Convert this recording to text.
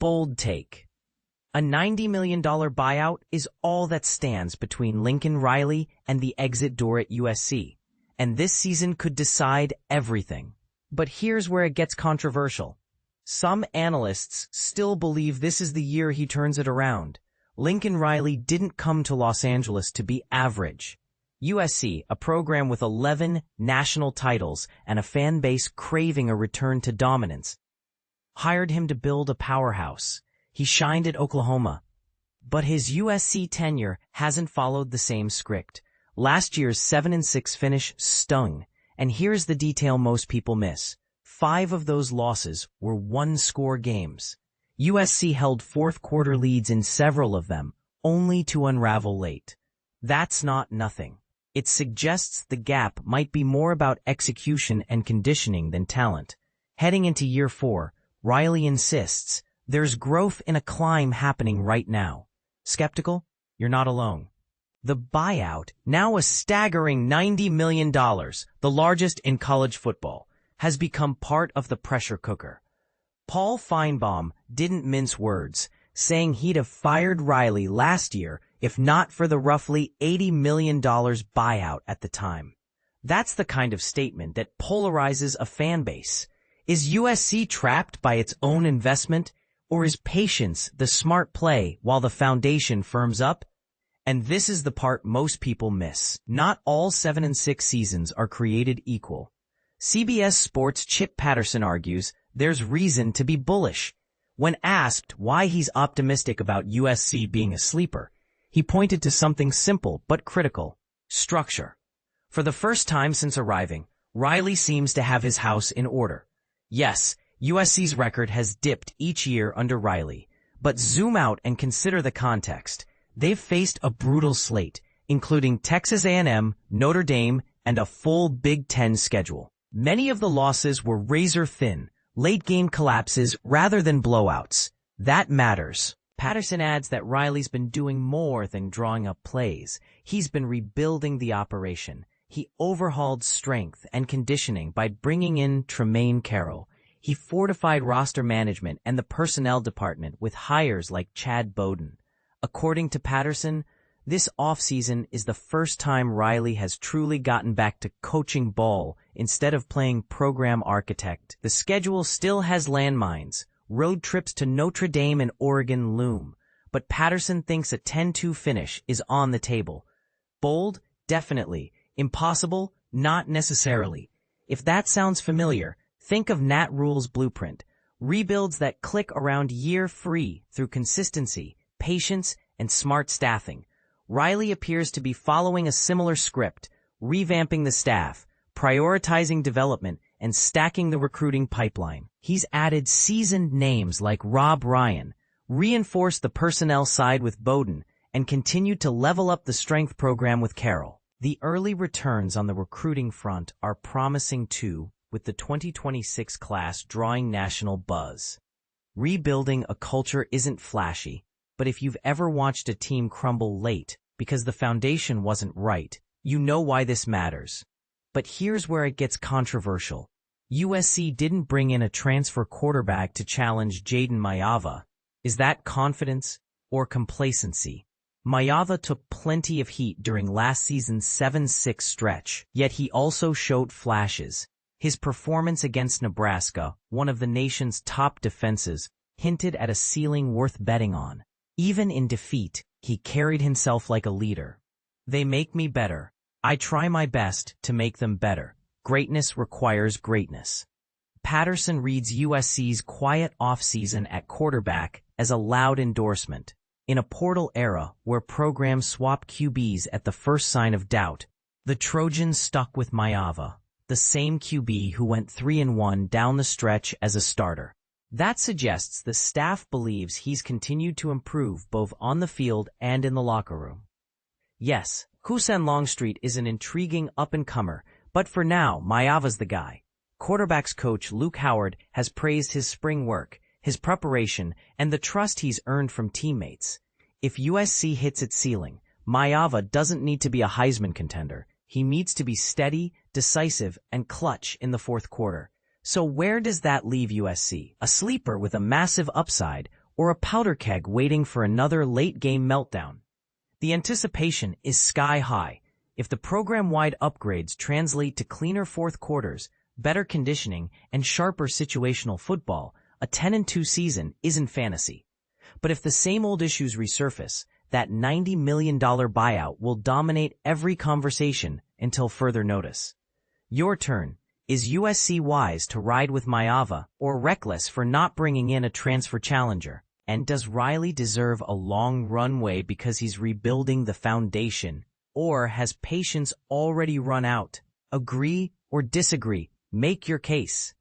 Bold take. A $90 million buyout is all that stands between Lincoln Riley and the exit door at USC, and this season could decide everything. But here's where it gets controversial. Some analysts still believe this is the year he turns it around. Lincoln Riley didn't come to Los Angeles to be average. USC, a program with 11 national titles and a fan base craving a return to dominance, hired him to build a powerhouse. He shined at Oklahoma. But his USC tenure hasn't followed the same script. Last year's 7-6 finish stung, and here's the detail most people miss. 5 of those losses were one-score games. USC held fourth-quarter leads in several of them, only to unravel late. That's not nothing. It suggests the gap might be more about execution and conditioning than talent. Heading into year 4, Riley insists, there's growth in a climb happening right now. Skeptical? You're not alone. The buyout, now a staggering $90 million, the largest in college football, has become part of the pressure cooker. Paul Feinbaum didn't mince words, saying he'd have fired Riley last year if not for the roughly $80 million buyout at the time. That's the kind of statement that polarizes a fan base. Is USC trapped by its own investment? Or is patience the smart play while the foundation firms up? And this is the part most people miss. Not all 7-6 seasons are created equal. CBS Sports' Chip Patterson argues there's reason to be bullish. When asked why he's optimistic about USC being a sleeper, he pointed to something simple but critical: structure. For the first time since arriving, Riley seems to have his house in order. Yes, USC's record has dipped each year under Riley, but zoom out and consider the context. They've faced a brutal slate, including Texas A&M, Notre Dame, and a full Big Ten schedule. Many of the losses were razor-thin, late-game collapses rather than blowouts. That matters. Patterson adds that Riley's been doing more than drawing up plays. He's been rebuilding the operation. He overhauled strength and conditioning by bringing in Tremaine Carroll. He fortified roster management and the personnel department with hires like Chad Bowden. According to Patterson, this offseason is the first time Riley has truly gotten back to coaching ball instead of playing program architect. The schedule still has landmines. Road trips to Notre Dame and Oregon loom. But Patterson thinks a 10-2 finish is on the table. Bold? Definitely. Impossible? Not necessarily. If that sounds familiar, think of Nat Rule's blueprint. Rebuilds that click around year 3 through consistency, patience, and smart staffing. Riley appears to be following a similar script, revamping the staff, prioritizing development, and stacking the recruiting pipeline. He's added seasoned names like Rob Ryan, reinforced the personnel side with Bowden, and continued to level up the strength program with Carroll. The early returns on the recruiting front are promising too, with the 2026 class drawing national buzz. Rebuilding a culture isn't flashy, but if you've ever watched a team crumble late because the foundation wasn't right, you know why this matters. But here's where it gets controversial. USC didn't bring in a transfer quarterback to challenge Jayden Maiava. Is that confidence or complacency? Maiava took plenty of heat during last season's 7-6 stretch, yet he also showed flashes. His performance against Nebraska, one of the nation's top defenses, hinted at a ceiling worth betting on. Even in defeat, he carried himself like a leader. They make me better. I try my best to make them better. Greatness requires greatness. Patterson reads USC's quiet offseason at quarterback as a loud endorsement. In a portal era where programs swap QBs at the first sign of doubt, the Trojans stuck with Maiava, the same QB who went 3-1 down the stretch as a starter. That suggests the staff believes he's continued to improve both on the field and in the locker room. Yes, Hussein Longstreet is an intriguing up-and-comer, but for now, Maiava's the guy. Quarterbacks coach Luke Howard has praised his spring work, his preparation, and the trust he's earned from teammates. If USC hits its ceiling, Maiava doesn't need to be a Heisman contender. He needs to be steady, decisive, and clutch in the fourth quarter. So where does that leave USC? A sleeper with a massive upside, or a powder keg waiting for another late-game meltdown? The anticipation is sky-high. If the program-wide upgrades translate to cleaner fourth quarters, better conditioning, and sharper situational football, a 10-2 season isn't fantasy. But if the same old issues resurface, that $90 million buyout will dominate every conversation until further notice. Your turn. Is USC wise to ride with Maiava or reckless for not bringing in a transfer challenger? And does Riley deserve a long runway because he's rebuilding the foundation? Or has patience already run out? Agree or disagree? Make your case.